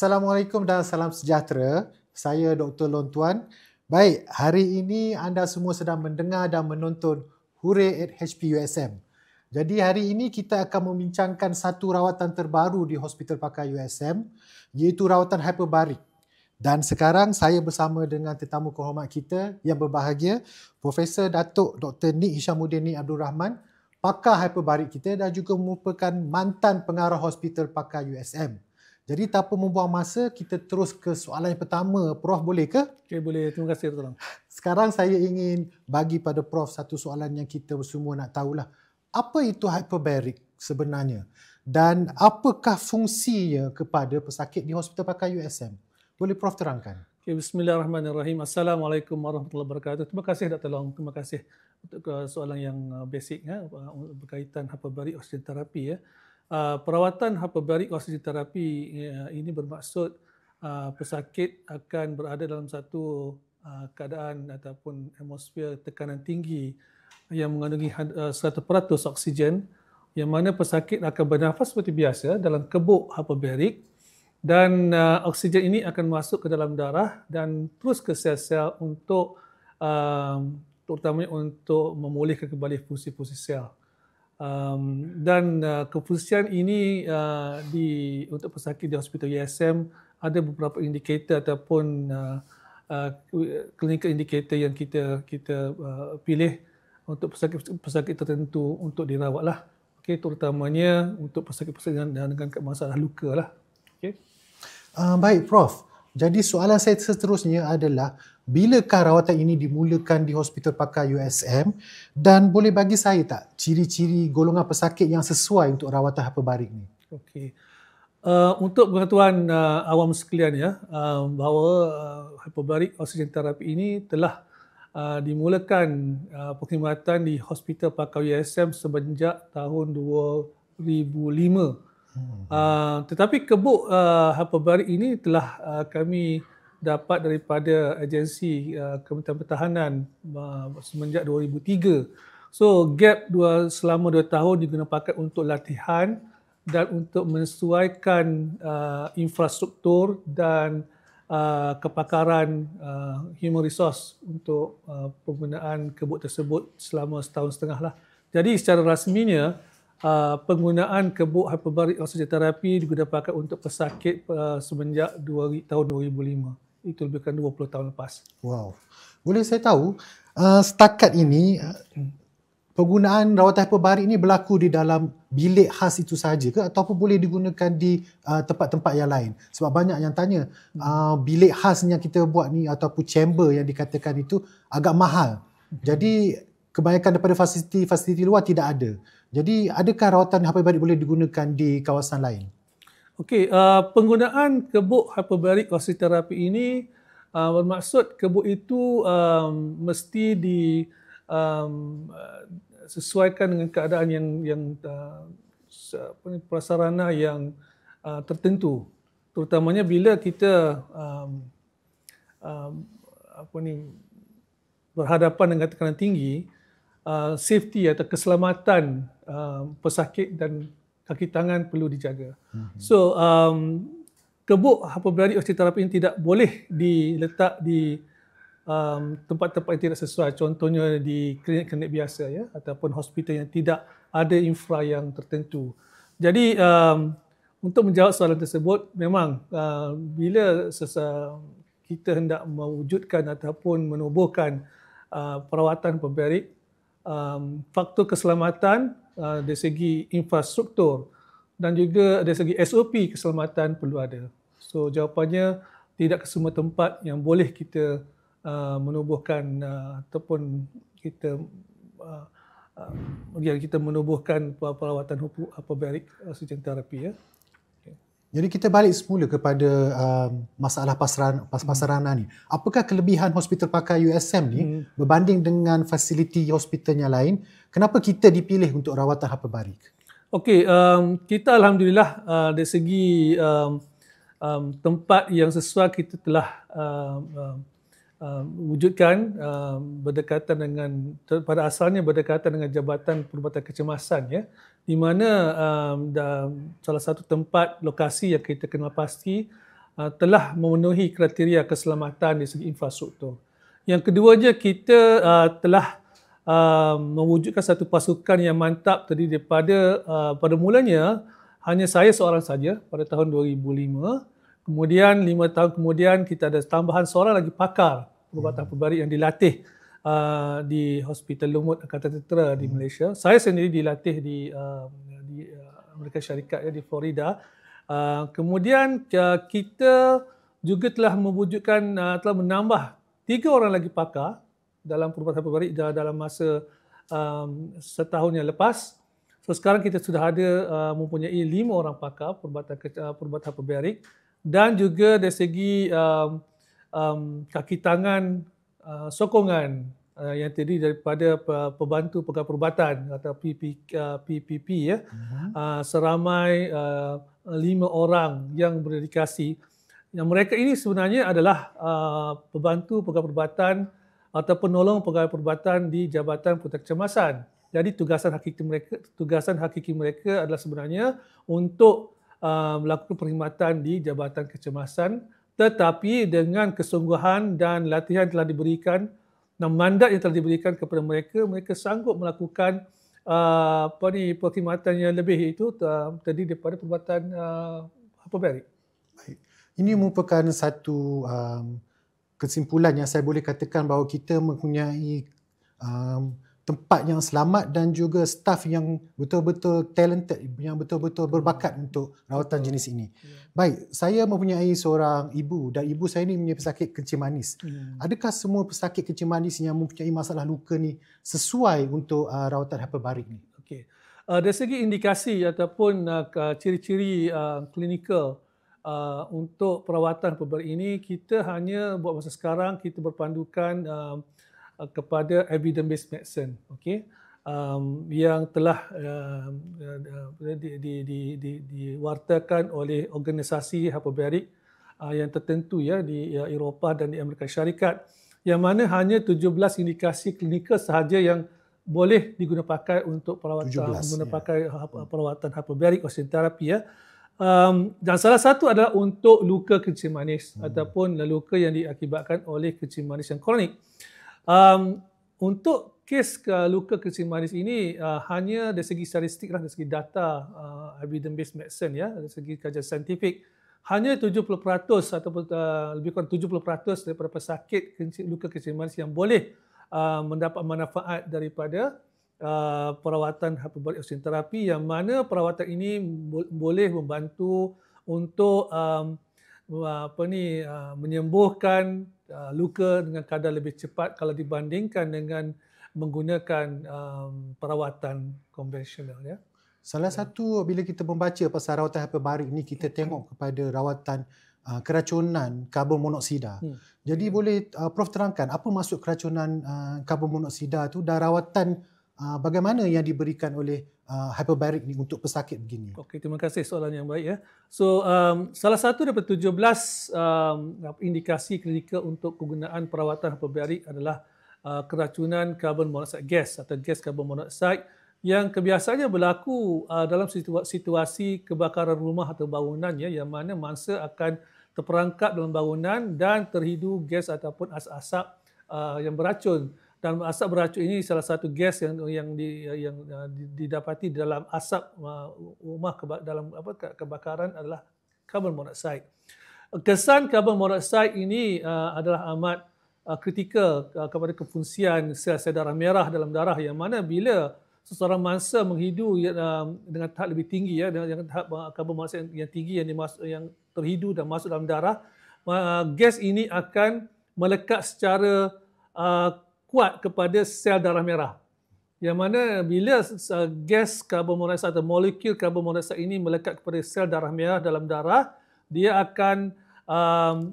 Assalamualaikum dan salam sejahtera. Saya Dr. Lon Tuan. Baik, hari ini anda semua sedang mendengar dan menonton Hooray at HPUSM. Jadi hari ini kita akan membincangkan satu rawatan terbaru di Hospital Pakar USM, iaitu rawatan hyperbarik. Dan sekarang saya bersama dengan tetamu kehormat kita yang berbahagia, Profesor Datuk Dr. Nik Hishamuddin Nik Abdul Rahman, pakar hyperbarik kita dan juga merupakan mantan pengarah Hospital Pakar USM. Jadi tanpa membuang masa, kita terus ke soalan yang pertama. Prof, boleh ke? Okey, boleh. Terima kasih, Dr. Long. Sekarang saya ingin bagi pada Prof satu soalan yang kita semua nak tahulah. Apa itu hyperbaric sebenarnya? Dan apakah fungsinya kepada pesakit di Hospital Pakar USM? Boleh Prof terangkan? Okay, Bismillahirrahmanirrahim. Assalamualaikum warahmatullahi wabarakatuh. Terima kasih, Dr. Long. Terima kasih untuk soalan yang basic berkaitan hyperbaric oksigen terapi. Perawatan hyperbaric oksigen terapi ini bermaksud pesakit akan berada dalam satu keadaan ataupun atmosfer tekanan tinggi yang mengandungi 100% oksigen, yang mana pesakit akan bernafas seperti biasa dalam kebuk hyperbaric, dan oksigen ini akan masuk ke dalam darah dan terus ke sel-sel untuk terutamanya untuk memulihkan kembali fungsi-fungsi sel. Dan kefungsian ini untuk pesakit di Hospital USM ada beberapa indikator ataupun clinical indicator yang kita pilih untuk pesakit tertentu untuk dirawat lah. Okay, terutamanya untuk pesakit-pesakit dengan masalah luka lah. Okay. Baik Prof. Jadi soalan saya seterusnya adalah, bilakah rawatan ini dimulakan di Hospital Pakar USM, dan boleh bagi saya tak ciri-ciri golongan pesakit yang sesuai untuk rawatan hyperbaric ni? Okey. Untuk pengetahuan awam sekalian bahawa hyperbaric oksigen terapi ini telah dimulakan perkhidmatan di Hospital Pakar USM semenjak tahun 2005. Tetapi kebuk hyperbaric ini telah kami dapat daripada agensi Kementerian Pertahanan semenjak 2003. So gap selama 2 tahun digunakan pakai untuk latihan dan untuk menyesuaikan infrastruktur dan kepakaran human resource untuk penggunaan kebuk tersebut selama setahun setengah lah. Jadi secara rasminya penggunaan kebuk hyperbaric oxygen terapi digunakan pakai untuk pesakit semenjak tahun 2005. Itu lebih kurang 20 tahun lepas. Wow. Boleh saya tahu setakat ini penggunaan rawatan hyperbaric ini berlaku di dalam bilik khas itu sahaja ke ataupun boleh digunakan di tempat-tempat yang lain? Sebab banyak yang tanya bilik khas yang kita buat ni ataupun chamber yang dikatakan itu agak mahal. Jadi kebanyakan daripada fasiliti luar tidak ada. Jadi adakah rawatan hyperbaric boleh digunakan di kawasan lain? Okey, penggunaan kebuk hyperbaric oxygen terapi ini bermaksud kebuk itu mesti sesuaikan dengan keadaan yang prasarana yang tertentu. Terutamanya bila kita berhadapan dengan tekanan tinggi, safety atau keselamatan pesakit dan kaki tangan perlu dijaga. So, kebuk hyperbaric oxygen terapi ini tidak boleh diletak di tempat-tempat yang tidak sesuai. Contohnya di klinik-klinik biasa ya, ataupun hospital yang tidak ada infra yang tertentu. Jadi, untuk menjawab soalan tersebut, memang bila kita hendak mewujudkan ataupun menubuhkan perawatan hyperbaric, faktor keselamatan dari segi infrastruktur dan juga dari segi SOP keselamatan perlu ada. So jawapannya tidak ke semua tempat yang boleh kita menubuhkan ataupun kita menubuhkan perawatan hyperbaric oxygen terapi ya. Jadi kita balik semula kepada masalah pasarana ni. Apakah kelebihan Hospital Pakar USM ni berbanding dengan fasiliti hospital yang lain? Kenapa kita dipilih untuk rawatan hyperbaric? Okey, kita alhamdulillah dari segi tempat yang sesuai kita telah wujudkan berdekatan dengan, pada asalnya berdekatan dengan Jabatan Perubatan Kecemasan ya, di mana salah satu tempat lokasi yang kita kenal pasti telah memenuhi kriteria keselamatan dari segi infrastruktur. Yang keduanya, kita telah mewujudkan satu pasukan yang mantap terdiri daripada pada mulanya hanya saya seorang saja pada tahun 2005. Kemudian 5 tahun kemudian kita ada tambahan seorang lagi pakar perubatan hyperbaric yang dilatih di Hospital Lumut Angkatan Tentera di Malaysia. Saya sendiri dilatih di Amerika Syarikat di Florida. Kemudian kita juga telah mewujudkan, telah menambah 3 orang lagi pakar dalam perubatan hyperbaric dalam masa setahun yang lepas. So sekarang kita sudah ada mempunyai 5 orang pakar perubatan hyperbaric, dan juga dari segi kaki tangan sokongan yang terdiri daripada pembantu pegawai perubatan atau PPP ya, seramai 5 orang yang berdedikasi. Yang mereka ini sebenarnya adalah pembantu pegawai perubatan atau penolong pegawai perubatan di Jabatan Perubatan Kecemasan. Jadi tugasan hakiki mereka adalah sebenarnya untuk melakukan perkhidmatan di Jabatan Kecemasan, tetapi dengan kesungguhan dan latihan telah diberikan dan mandat yang telah diberikan kepada mereka, mereka sanggup melakukan perkhidmatan yang lebih itu terdiri daripada perubatan hyperbaric. Baik. Ini merupakan satu kesimpulan yang saya boleh katakan bahawa kita mempunyai tempat yang selamat dan juga staf yang betul-betul talented, yang betul-betul berbakat untuk rawatan jenis ini. Baik, saya mempunyai seorang ibu dan ibu saya ni mempunyai pesakit kencing manis. Adakah semua pesakit kencing manis yang mempunyai masalah luka ni sesuai untuk rawatan hyperbaric ni? Okey. Dari segi indikasi ataupun ciri-ciri klinikal untuk perawatan hyperbaric ini, kita hanya buat masa sekarang kita berpandukan kepada evidence-based medicine, okey, yang telah diwartakan oleh organisasi hyperbaric yang tertentu ya di Eropah dan di Amerika Syarikat, yang mana hanya 17 indikasi klinikal sahaja yang boleh digunakan pakai untuk perawatan perawatan hyperbaric oxygen therapy ya. Dan salah satu adalah untuk luka kencing manis ataupun luka yang diakibatkan oleh kencing manis yang kronik. Untuk kes luka kencing manis ini hanya dari segi statistik dari segi data evidence based medicine ya, dari segi kajian saintifik, hanya 70% ataupun lebih kurang 70% daripada pesakit luka kencing manis yang boleh mendapat manfaat daripada perawatan hyperbaric oxygen therapy, yang mana perawatan ini boleh membantu untuk menyembuhkan luka dengan kadar lebih cepat kalau dibandingkan dengan menggunakan perawatan konvensional ya. Salah satu bila kita membaca pasal rawatan hyperbaric ni, kita tengok kepada rawatan keracunan karbon monoksida. Jadi boleh Prof terangkan apa maksud keracunan karbon monoksida tu dan rawatan bagaimana yang diberikan oleh hyperbaric ni untuk pesakit begini? Okey, terima kasih soalan yang baik ya. So salah satu daripada 17 indikasi klinikal untuk penggunaan perawatan hyperbaric adalah keracunan karbon monoksida gas atau gas karbon monoksida yang kebiasaannya berlaku dalam situasi kebakaran rumah atau bangunan ya, yang mana mangsa akan terperangkap dalam bangunan dan terhidu gas ataupun asap-asap yang beracun. Dan asap beracun ini salah satu gas yang didapati dalam asap rumah dalam kebakaran adalah karbon monoksida. Kesan karbon monoksida ini adalah amat kritikal kepada kefungsian sel-sel darah merah dalam darah, yang mana bila seseorang mangsa menghidu dengan tahap lebih tinggi ya, dengan tahap karbon monoksida yang tinggi yang terhidu dan masuk dalam darah, gas ini akan melekat secara kuat kepada sel darah merah. Yang mana bila gas karbon monoksida atau molekul karbon monoksida ini melekat kepada sel darah merah dalam darah, dia akan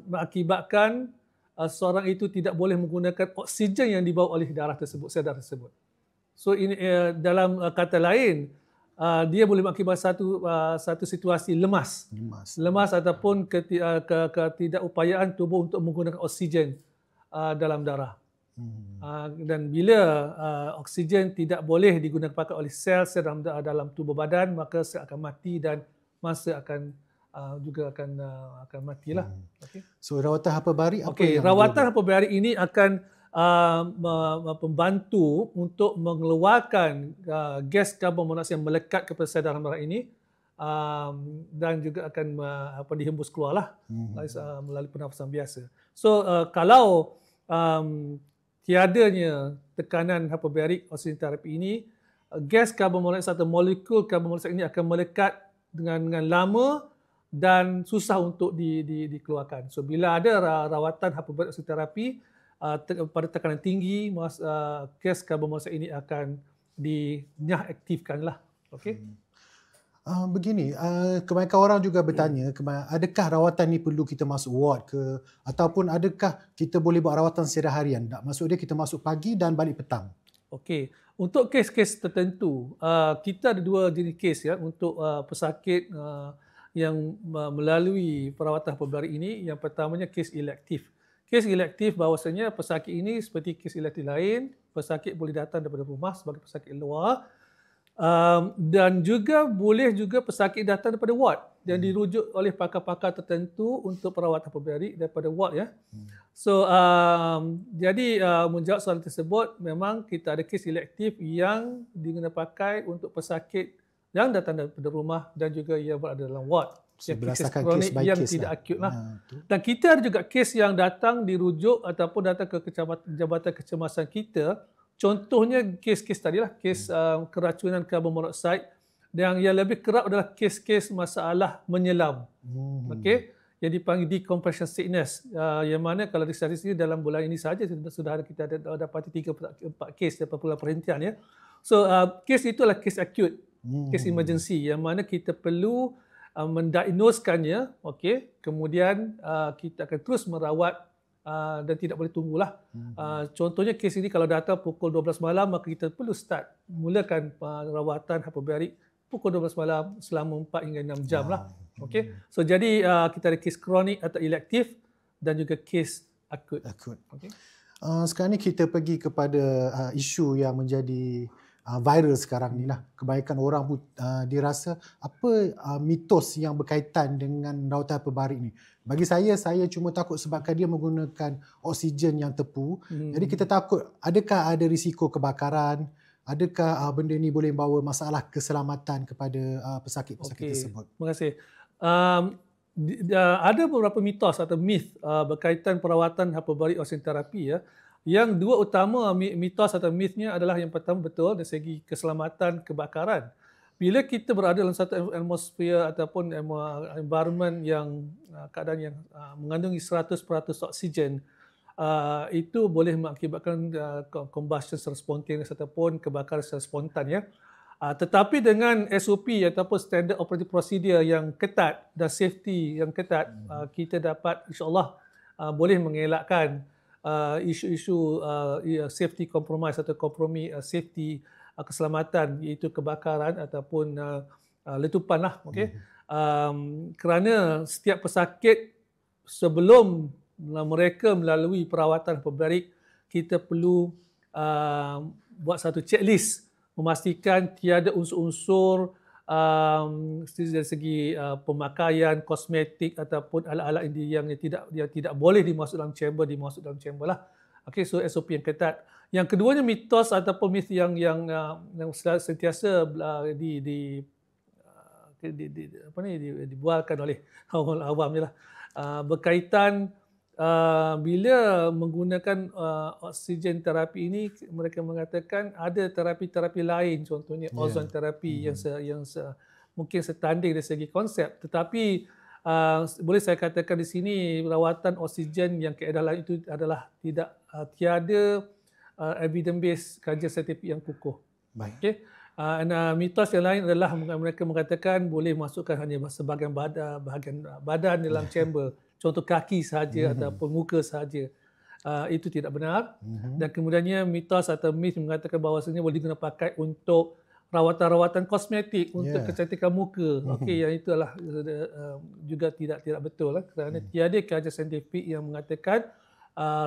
mengakibatkan seorang itu tidak boleh menggunakan oksigen yang dibawa oleh darah tersebut, sel darah tersebut. So ini dalam kata lain, dia boleh mengakibatkan satu situasi lemas ataupun ketidakupayaan tubuh untuk menggunakan oksigen dalam darah. Dan bila oksigen tidak boleh digunakan pakai oleh sel-sel dalam tubuh badan, maka sel akan mati dan mangsa akan matilah. Okay. So rawatan hyperbaric apa yang rawatan hyperbaric ini akan membantu untuk mengeluarkan gas karbon monoksida yang melekat kepada sel darah merah ini, dan juga akan dihembus keluarlah melalui pernafasan biasa. So kalau tiadanya tekanan hyperbaric oxygen therapy ini, gas karbon monoksida atau molekul karbon monoksida ini akan melekat dengan lama dan susah untuk dikeluarkan. So bila ada rawatan hyperbaric oxygen therapy pada tekanan tinggi, gas karbon monoksida ini akan dinyah-aktifkanlah. Okey. Begini, kebanyakan orang juga bertanya, adakah rawatan ni perlu kita masuk ward ke, ataupun adakah kita boleh buat rawatan secara harian? Maksud dia kita masuk pagi dan balik petang. Okey, untuk kes-kes tertentu, kita ada dua jenis kes ya untuk pesakit yang melalui perawatan hyperbaric ini. Yang pertamanya kes elektif. Kes elektif bahawasanya pesakit ini seperti kes elektif lain, pesakit boleh datang daripada rumah sebagai pesakit luar. Dan juga boleh juga pesakit datang daripada ward yang dirujuk oleh pakar-pakar tertentu untuk perawatan hyperbaric daripada ward ya. So jadi menjawab soalan tersebut, memang kita ada kes elektif yang digunakan pakai untuk pesakit yang datang daripada rumah dan juga yang berada dalam ward. Yang kes kronik yang tidak akut lah. Dan kita ada juga kes yang datang dirujuk ataupun datang ke Jabatan Kecemasan kita. Contohnya kes-kes tadilah, kes keracunan karbon monoksida, dan yang lebih kerap adalah kes-kes masalah menyelam. Okey, yang dipanggil decompression sickness, yang mana kalau di statistik dalam bulan ini saja sudah kita ada dapati 3-4 kes daripada perhentian ya. So kes itu adalah kes akut, kes emergency, yang mana kita perlu mendiagnoskannya, okey, kemudian kita akan terus merawat dan tidak boleh tunggulah. Contohnya kes ini kalau datang pukul 12 malam, maka kita perlu mulakan rawatan hyperbaric pukul 12 malam selama 4 hingga 6 jam lah. Okey. So jadi kita ada kes kronik atau elektif dan juga kes akut. Okay. Sekarang ni kita pergi kepada isu yang menjadi viral sekarang ni lah. Kebanyakan orang pun dirasa apa mitos yang berkaitan dengan rawatan hyperbaric ni. Bagi saya cuma takut sebabkan dia menggunakan oksigen yang tepu. Jadi kita takut adakah ada risiko kebakaran, adakah benda ni boleh membawa masalah keselamatan kepada pesakit-pesakit tersebut. Terima kasih. Ada beberapa mitos atau myth berkaitan perawatan hyperbaric oksigen terapi ya. Yang dua utama mitos atau mythnya adalah yang pertama betul dari segi keselamatan kebakaran. Bila kita berada dalam satu atmosfer ataupun environment yang keadaan yang mengandungi 100% oksigen, itu boleh mengakibatkan combustion secara spontaneous ataupun kebakaran secara spontan ya. Tetapi dengan SOP ataupun standard operating procedure yang ketat dan safety yang ketat, kita dapat insya-Allah boleh mengelakkan isu-isu safety compromise atau kompromi safety keselamatan, iaitu kebakaran ataupun letupan lah. Kerana setiap pesakit sebelum mereka melalui perawatan hyperbaric, kita perlu buat satu checklist memastikan tiada unsur-unsur dari segi pemakaian, kosmetik ataupun alat-alat yang tidak boleh dimasuk dalam chamber lah. Okey, so SOP yang ketat. Yang keduanya mitos ataupun myth yang sentiasa dibualkan oleh orang awam je lah, berkaitan bila menggunakan oksigen terapi ini, mereka mengatakan ada terapi-terapi lain, contohnya ozon terapi yang mungkin setanding dari segi konsep, tetapi boleh saya katakan di sini rawatan oksigen yang keadaan lain itu adalah tiada evidence based kajian saintifik yang kukuh. Baik. Okay. Mitos yang lain adalah mereka mengatakan boleh masukkan hanya sebahagian badan dalam chamber. Contoh kaki sahaja ataupun muka sahaja. Itu tidak benar. Dan kemudiannya mitos atau myth mengatakan bahawasanya boleh digunakan pakai untuk rawatan-rawatan kosmetik, untuk kecantikan muka. Okey, yang itu adalah juga tidak betul lah, kerana tiada kajian saintifik yang mengatakan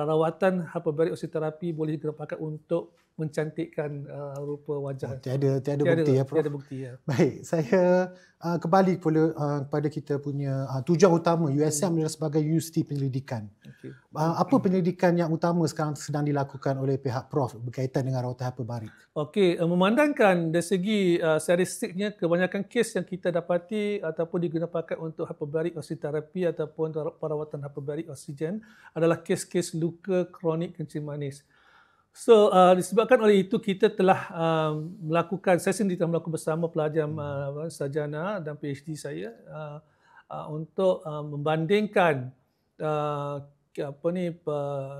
rawatan hyperbaric oksigen terapi boleh digunakan pakai untuk mencantikkan rupa wajah. Tiada bukti ya, Prof. Tiada bukti ya. Baik, saya kembali kepada kita punya tujuan utama USM adalah sebagai universiti penyelidikan. Okay. Apa penyelidikan yang utama sekarang sedang dilakukan oleh pihak Prof berkaitan dengan rawatan hyperbaric? Okey, memandangkan dari segi statistiknya, kebanyakan kes yang kita dapati ataupun digunakan pakai untuk hyperbaric oksigen terapi ataupun perawatan hyperbaric oksigen adalah kes-kes luka kronik kencing manis. So disebabkan oleh itu, kita telah melakukan, saya sendiri telah melakukan bersama pelajar sarjana dan PhD saya untuk membandingkan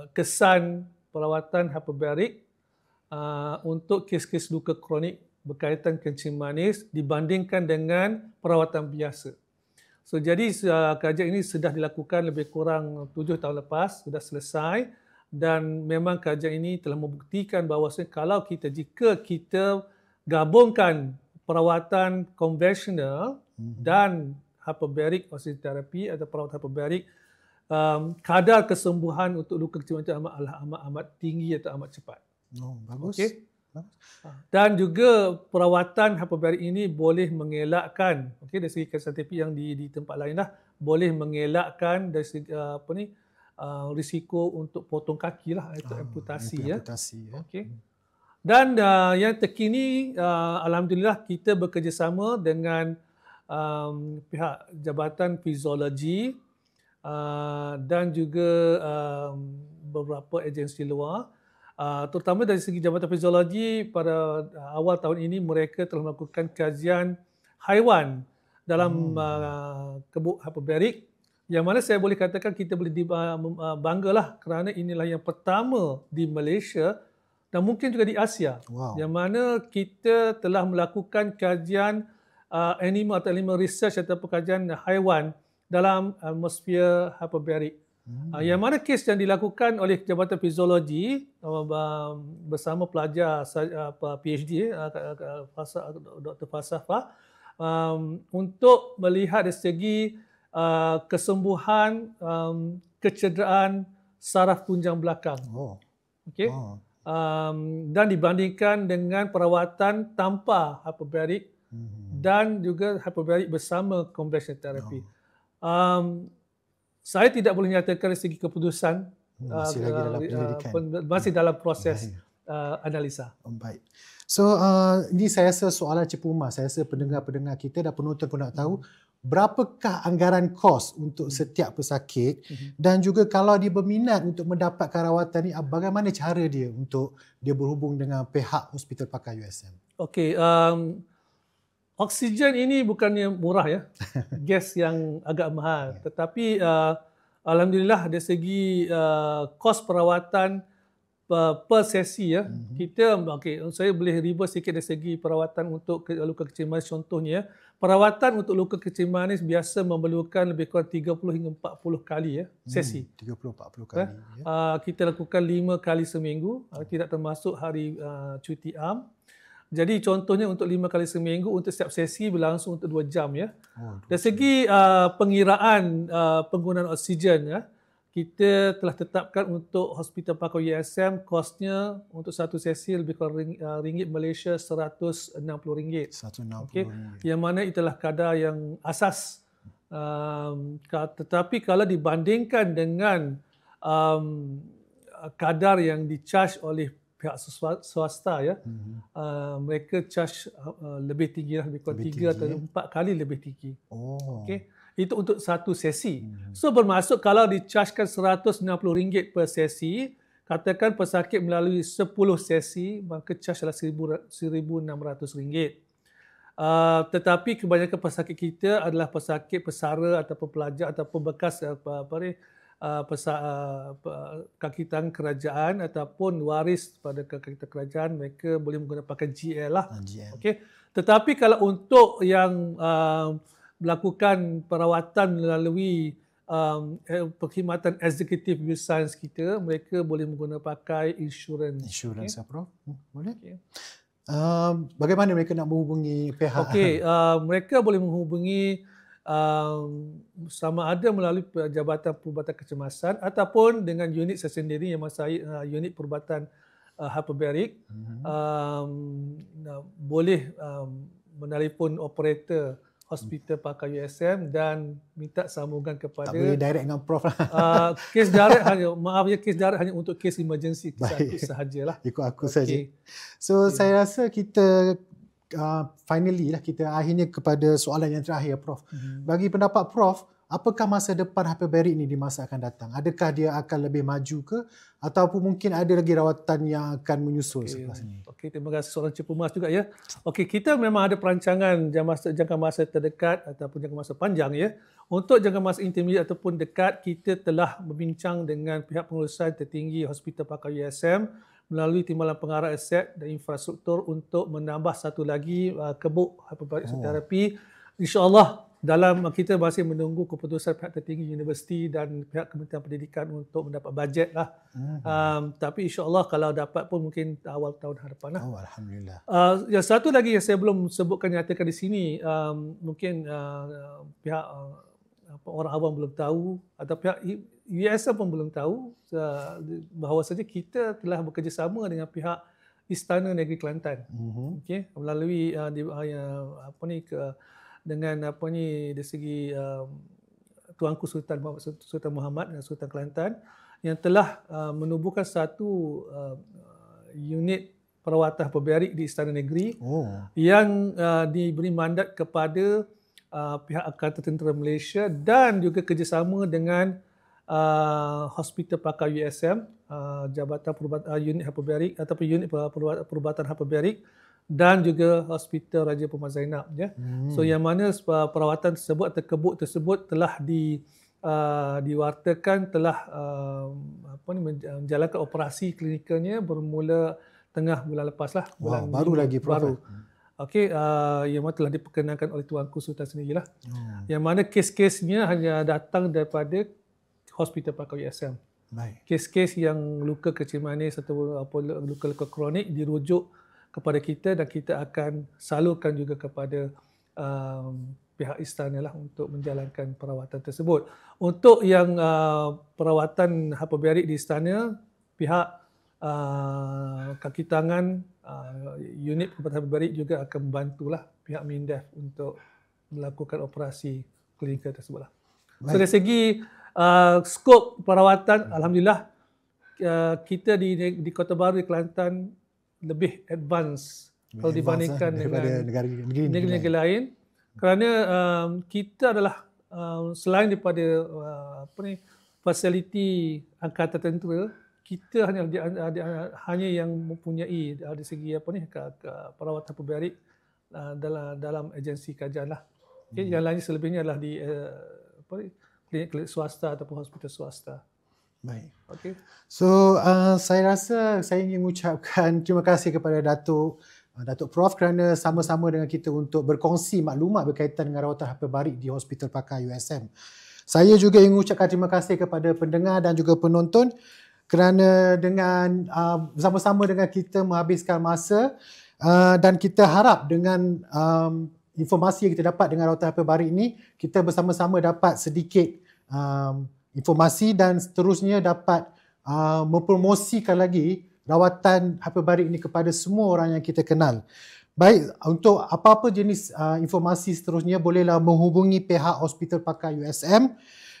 kesan perawatan hyperbaric untuk kes-kes luka kronik berkaitan kencing manis dibandingkan dengan perawatan biasa. So jadi kajian ini sudah dilakukan lebih kurang 7 tahun lepas, sudah selesai. Dan memang kajian ini telah membuktikan bahawasanya jika kita gabungkan perawatan konvensional dan hyperbaric oksigen terapi atau perawatan hyperbaric, kadar kesembuhan untuk luka kencing manis amat tinggi atau amat cepat. Oh, bagus. Okay. Dan juga perawatan hyperbaric ini boleh mengelakkan, dari segi saintifik yang di tempat lain lah, boleh mengelakkan dari segi risiko untuk potong kaki lah, itu amputasi ya. Okey. Dan yang terkini, alhamdulillah kita bekerjasama dengan pihak Jabatan Fiziologi dan juga beberapa agensi luar, terutama dari segi Jabatan Fiziologi. Pada awal tahun ini mereka telah melakukan kajian haiwan dalam kebuk hyperbaric, yang mana saya boleh katakan kita boleh banggalah kerana inilah yang pertama di Malaysia dan mungkin juga di Asia, yang mana kita telah melakukan kajian animal research atau kajian haiwan dalam atmosfer hyperbaric. Yang mana kes yang dilakukan oleh Jabatan Fiziologi bersama pelajar PhD Dr. Falsafah untuk melihat dari segi kesembuhan kecederaan saraf tunjang belakang. Okey. Dan dibandingkan dengan perawatan tanpa hyperbaric dan juga hyperbaric bersama conventional therapy. Saya tidak boleh nyatakan dari segi keputusan, masih lagi dalam penyelidikan. Masih dalam proses analisa. Baik. So ini saya rasa soalan cepu mas. Saya rasa pendengar-pendengar kita dan penonton pun nak tahu berapakah anggaran kos untuk setiap pesakit dan juga kalau dia berminat untuk mendapatkan rawatan ni, bagaimana cara dia untuk dia berhubung dengan pihak Hospital Pakar USM? Okey, oksigen ini bukannya murah ya, gas yang agak mahal. Tetapi alhamdulillah dari segi kos perawatan per sesi ya, kita saya boleh reverse sikit dari segi perawatan untuk luka kecil manis. Contohnya, perawatan untuk luka kecil manis biasa memerlukan lebih kurang 30 hingga 40 kali ya sesi. 30-40 kali. Kita lakukan 5 kali seminggu, tidak termasuk hari cuti am. Jadi contohnya untuk 5 kali seminggu untuk setiap sesi berlangsung untuk 2 jam ya. Dari segi pengiraan penggunaan oksigen ya, kita telah tetapkan untuk Hospital Pakar USM kosnya untuk satu sesi lebih kurang ringgit Malaysia RM160. Okay. Yang mana itulah kadar yang asas. Tetapi kalau dibandingkan dengan kadar yang di-charge oleh pihak swasta ya, mereka charge lebih tinggi lah, lebih kurang 3 atau 4 kali lebih tinggi. Okay. Itu untuk satu sesi. So bermaksud kalau di-chargekan RM160 per sesi, katakan pesakit melalui 10 sesi, maka charge adalah RM1,600. Tetapi kebanyakan pesakit kita adalah pesakit pesara ataupun pelajar ataupun bekas kaki tangan kerajaan ataupun waris pada kaki tangan kerajaan, mereka boleh menggunakan GL lah. Okay. Tetapi kalau untuk yang melakukan perawatan melalui perkhidmatan executive use science kita, mereka boleh menggunakan pakai insurans. Insurans, Prof? Boleh? Okay. Bagaimana mereka nak menghubungi pihak? Okey, mereka boleh menghubungi sama ada melalui Jabatan Perubatan Kecemasan ataupun dengan unit saya sendiri yang unit perubatan hyperbaric. Boleh menelpon operator Hospital Pakar USM dan minta sambungan kepada... Tak boleh direct dengan Prof lah. Kes direct kes direct hanya untuk kes emergency sahajalah. Ikut aku saja. So saya rasa kita finally lah, kita akhirnya kepada soalan yang terakhir Prof. Bagi pendapat Prof, apakah masa depan hyperbaric ni di masa akan datang? Adakah dia akan lebih maju ke ataupun mungkin ada lagi rawatan yang akan menyusul selepas ini? Okey, terima kasih soalan cepu mas juga ya. Okey, kita memang ada perancangan jangka masa terdekat ataupun jangka masa panjang ya. Untuk jangka masa intermediate ataupun dekat, kita telah berbincang dengan pihak pengurusan tertinggi Hospital Pakar USM melalui Timbalan Pengarah Aset dan Infrastruktur untuk menambah satu lagi kebuk hyperbaric terapi. InsyaAllah dalam kita masih menunggu keputusan pihak tertinggi universiti dan pihak Kementerian Pendidikan untuk mendapat bajet lah. Tapi insyaAllah kalau dapat pun mungkin awal tahun hadapan lah. Alhamdulillah. Yang satu lagi yang saya belum sebutkan nyatakan di sini, mungkin pihak orang awam belum tahu atau pihak USM pun belum tahu bahawasanya kita telah bekerjasama dengan pihak Istana Negeri Kelantan. Okay? Melalui dengan dari segi Tuanku Sultan Muhammad dan Sultan Kelantan yang telah menubuhkan satu unit perawatan hyperbaric di Istana Negeri yang diberi mandat kepada pihak Angkatan Tentera Malaysia dan juga kerjasama dengan Hospital Pakar USM, Jabatan Perubatan Unit Hyperbaric ataupun Unit Perubatan Hyperbaric dan juga Hospital Raja Puan Zainab ya. So yang mana perawatan tersebut atau kebuk tersebut telah diwartakan telah menjalankan operasi klinikalnya bermula tengah bulan lepas lah. Baru lagi Prof. Okey, yang mana telah diperkenankan oleh Tuanku Sultan sendirilah. Yang mana kes-kesnya hanya datang daripada Hospital Pakar USM. Baik. Kes-kes yang luka kecil manis atau luka-luka kronik dirujuk kepada kita dan kita akan salurkan juga kepada pihak istana lah untuk menjalankan perawatan tersebut. Untuk yang perawatan hyperbaric di istana, pihak kaki tangan unit perawatan hyperbaric juga akan membantulah pihak MINDEF untuk melakukan operasi klinikal tersebut lah. So dari segi skop perawatan, alhamdulillah kita di Kota Baru di Kelantan lebih advance kalau dibandingkan dengan negara-negara lain, kerana kita adalah selain daripada fasiliti angkatan tentera, kita hanya yang mempunyai dari segi perawatan hyperbaric dalam agensi kajian lah. Okay, yang lain selebihnya adalah di klinik swasta ataupun hospital swasta. Baik. Okay. So saya rasa saya ingin mengucapkan terima kasih kepada Datuk Prof kerana sama-sama dengan kita untuk berkongsi maklumat berkaitan dengan rawatan hyperbaric di Hospital Pakar USM. Saya juga ingin mengucapkan terima kasih kepada pendengar dan juga penonton kerana dengan bersama-sama dengan kita menghabiskan masa dan kita harap dengan informasi yang kita dapat dengan rawatan hyperbaric ini, kita bersama-sama dapat sedikit informasi dan seterusnya dapat mempromosikan lagi rawatan hyperbaric ini kepada semua orang yang kita kenal. Baik, untuk apa-apa jenis informasi seterusnya bolehlah menghubungi pihak Hospital Pakar USM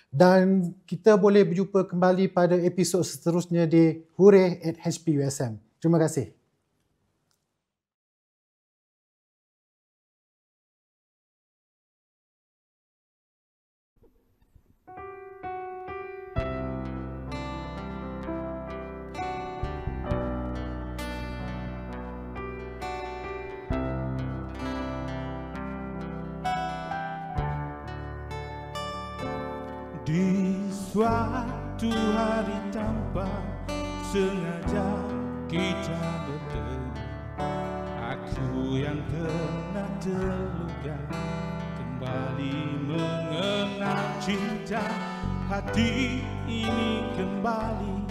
dan kita boleh berjumpa kembali pada episod seterusnya di Hureh@HPUSM. Terima kasih. Di suatu hari tanpa sengaja kita bertemu, aku yang pernah terluka kembali mengenal cinta. Hati ini kembali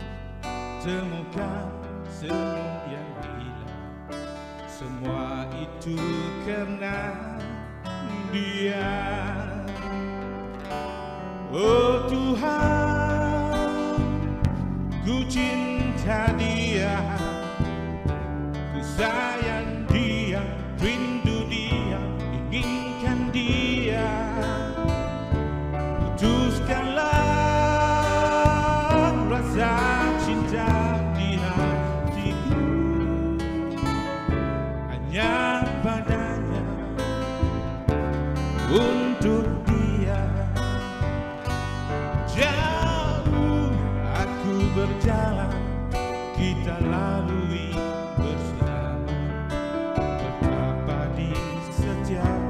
temukan senyum yang hilang. Semua itu karena dia. Oh Tuhan, ku cinta dia, ku sayang dia, rindu dia, inginkan dia. Putuskanlah rasa cinta di hatiku, hanya padanya untuk berjalan kita lalui bersama, betapa di setiap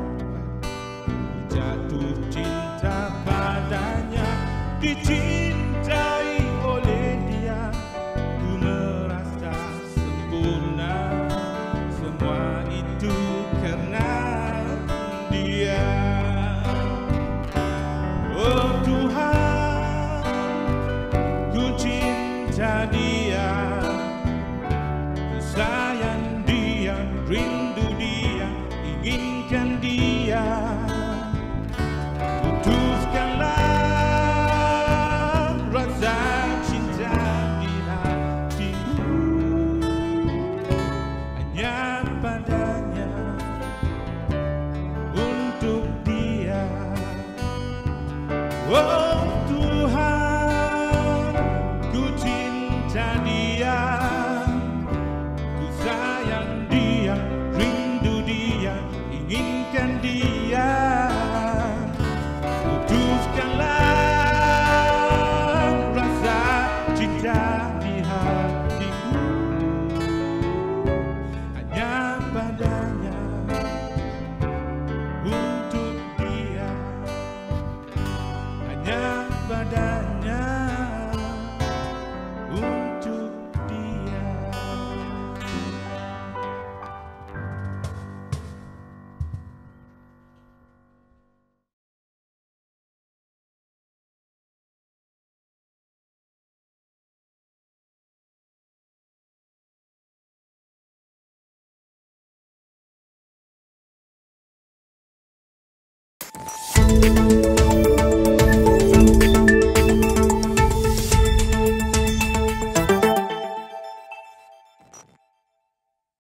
jatuh cinta padanya, dicintai oleh dia, ku merasa sempurna, semua itu karena dia. Oh Tuhan, dia, sayang dia, rindu dia, inginkan dia. Putuskanlah rasa cinta di hatiku, hanya padanya, untuk dia. Oh Tuhan, ku cinta dia, ku sayang dia, rindu dia, inginkan dia. Putuskanlah rasa cinta di hatiku, hanya padanya, untuk dia, hanya Thank